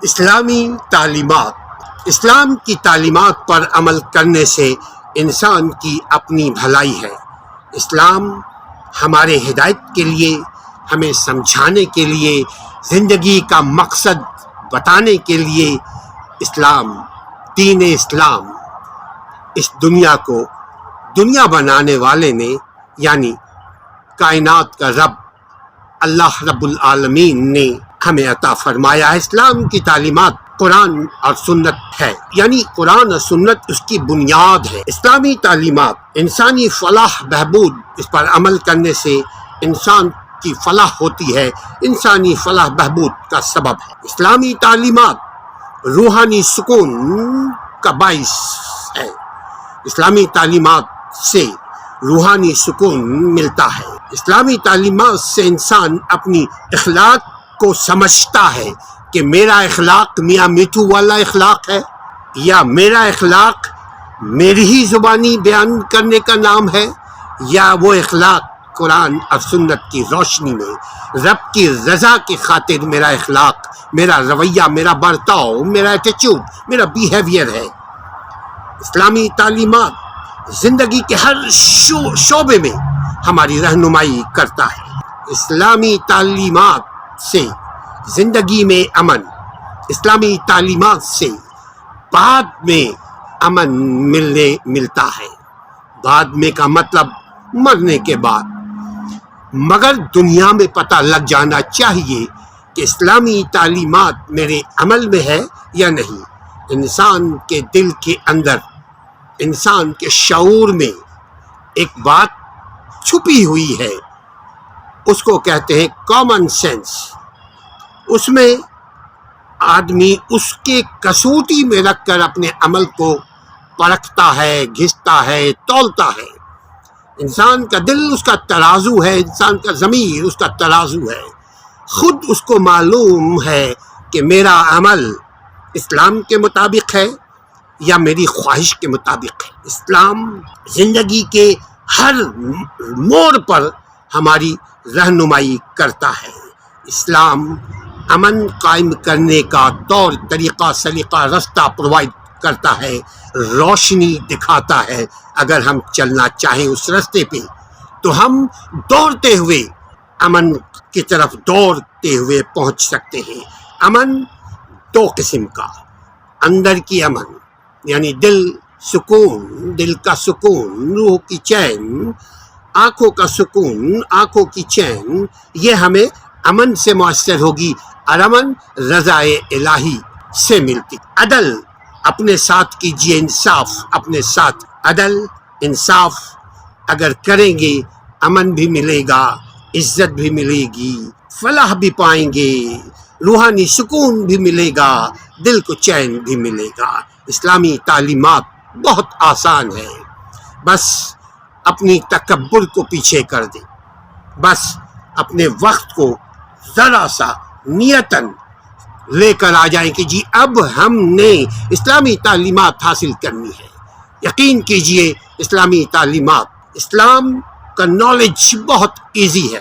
اسلامی تعلیمات۔ اسلام کی تعلیمات پر عمل کرنے سے انسان کی اپنی بھلائی ہے۔ اسلام ہمارے ہدایت کے لیے، ہمیں سمجھانے کے لیے، زندگی کا مقصد بتانے کے لیے اسلام، دین اسلام، اس دنیا کو دنیا بنانے والے نے یعنی کائنات کا رب اللہ رب العالمین نے ہمیں عطا فرمایا ہے۔ اسلام کی تعلیمات قرآن اور سنت ہے، یعنی قرآن اور سنت اس کی بنیاد ہے۔ اسلامی تعلیمات انسانی فلاح بہبود، اس پر عمل کرنے سے انسان کی فلاح ہوتی ہے، انسانی فلاح بہبود کا سبب ہے۔ اسلامی تعلیمات روحانی سکون کا باعث ہے۔ اسلامی تعلیمات سے روحانی سکون ملتا ہے۔ اسلامی تعلیمات سے انسان اپنی اخلاق کو سمجھتا ہے کہ میرا اخلاق میاں میٹھو والا اخلاق ہے، یا میرا اخلاق میری ہی زبانی بیان کرنے کا نام ہے، یا وہ اخلاق قرآن اور سنت کی روشنی میں رب کی رضا کی خاطر میرا اخلاق، میرا رویہ، میرا برتاؤ، میرا ایٹیچیوڈ، میرا بیہیویئر ہے۔ اسلامی تعلیمات زندگی کے ہر شعبے میں ہماری رہنمائی کرتا ہے۔ اسلامی تعلیمات سے زندگی میں امن، اسلامی تعلیمات سے بعد میں امن ملتا ہے۔ بعد میں کا مطلب مرنے کے بعد، مگر دنیا میں پتہ لگ جانا چاہیے کہ اسلامی تعلیمات میرے عمل میں ہے یا نہیں۔ انسان کے دل کے اندر، انسان کے شعور میں ایک بات چھپی ہوئی ہے، اس کو کہتے ہیں کامن سینس۔ اس میں آدمی اس کے کسوٹی میں رکھ کر اپنے عمل کو پرکھتا ہے، گھستا ہے، تولتا ہے۔ انسان کا دل اس کا ترازو ہے، انسان کا ضمیر اس کا ترازو ہے۔ خود اس کو معلوم ہے کہ میرا عمل اسلام کے مطابق ہے یا میری خواہش کے مطابق ہے۔ اسلام زندگی کے ہر موڑ پر ہماری رہنمائی کرتا ہے۔ اسلام امن قائم کرنے کا طور طریقہ، سلیقہ، رستہ پرووائڈ کرتا ہے، روشنی دکھاتا ہے۔ اگر ہم چلنا چاہیں اس رستے پہ تو ہم دوڑتے ہوئے امن کی طرف دوڑتے ہوئے پہنچ سکتے ہیں۔ امن دو قسم کا، اندر کی امن یعنی دل سکون، دل کا سکون، روح کی چین، آنکھوں کا سکون، آنکھوں کی چین، یہ ہمیں امن سے میسر ہوگی، اور امن رضا الہی سے ملتی۔ عدل اپنے ساتھ کیجیے، انصاف اپنے ساتھ، عدل انصاف اگر کریں گے امن بھی ملے گا، عزت بھی ملے گی، فلاح بھی پائیں گے، روحانی سکون بھی ملے گا، دل کو چین بھی ملے گا۔ اسلامی تعلیمات بہت آسان ہے، بس اپنی تکبر کو پیچھے کر دیں، بس اپنے وقت کو ذرا سا نیتاً لے کر آ جائیں کہ جی اب ہم نے اسلامی تعلیمات حاصل کرنی ہے۔ یقین کیجئے اسلامی تعلیمات، اسلام کا نالج بہت ایزی ہے۔